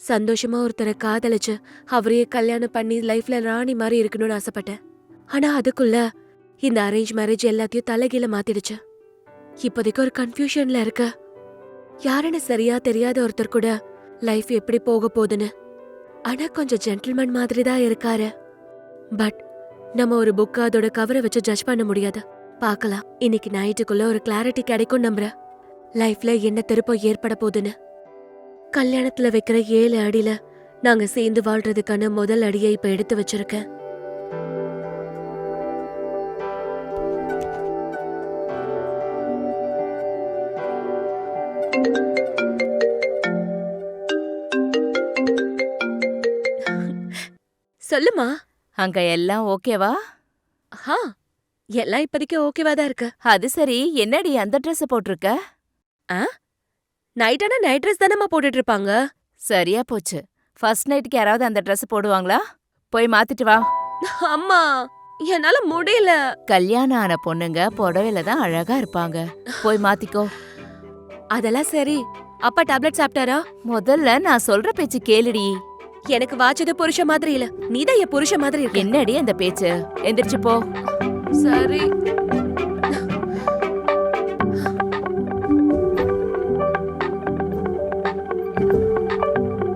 சந்தோஷமா ஒருத்தரை காதலிச்சு அவரையே கல்யாணம் பண்ணி லைஃப்ல ராணி மாதிரி இருக்கணும்னு ஆசைப்பட்டேன். ஆனா அதுக்குள்ள இந்த அரேஞ்ச் மேரேஜ் எல்லாத்தையும் தலைகீழ மாத்திடுச்சு. இப்போதைக்கு ஒரு கன்ஃபியூஷன்ல இருக்க. யாருன்னு சரியா தெரியாத ஒருத்தர் கூட லைஃப் எப்படி போக போகுதுன்னு. ஆனா கொஞ்சம் ஜென்டில்மேன் மாதிரி தான் இருக்காரு. பட் நம்ம ஒரு புக் அதோட கவரை வச்சு ஜட்ஜ் பண்ண முடியாது. பார்க்கலாம். இன்னைக்கு நைட்டுக்குள்ள ஒரு கிளாரிட்டி கிடைக்கும் நம்புறேன். லைஃப்ல என்ன திருப்பம் ஏற்பட போகுதுன்னு. கல்யாணத்துல வைக்கிற 7 அடியில நாங்க சேர்ந்து வாழ்றதுக்கான முதல் அடியை இப்ப எடுத்து வச்சிருக்கேன். சொல்லுமா. அங்க எல்லாம் ஓகேவா? ஹா, எல்லாம் இப்போதைக்கு ஓகேவா தான் இருக்கு. அது சரி, என்னடி அந்த Dress போட்டிருக்க? நைட் ஆனா நைட் ட்ரெஸ் தானம்மா போட்டுட்டு இருப்பாங்க. சரியா போச்சு. ஃபர்ஸ்ட் நைட்டுக்கு யாராவது அந்த Dress போடுவாங்களா? போய் மாத்திட்டு வா. அம்மா, என்னால முடியல. கல்யாணம் ஆன பொண்ணுங்க புடவையில தான் அழகா இருப்பாங்க. போய் மாத்திக்கோ. அதெல்லாம் சரி. அப்பா டேப்லெட் சாப்பிட்டாரா? முதல்ல நான் சொல்ற பேச்சு கேளுடி. எனக்கு வாச்சது புருஷ மாதிரி இல்ல, நீதான் என் புருஷ மாதிரி இருக்க. என்னடி அந்த பேச்சு? எந்திரிச்சு போ. சரி.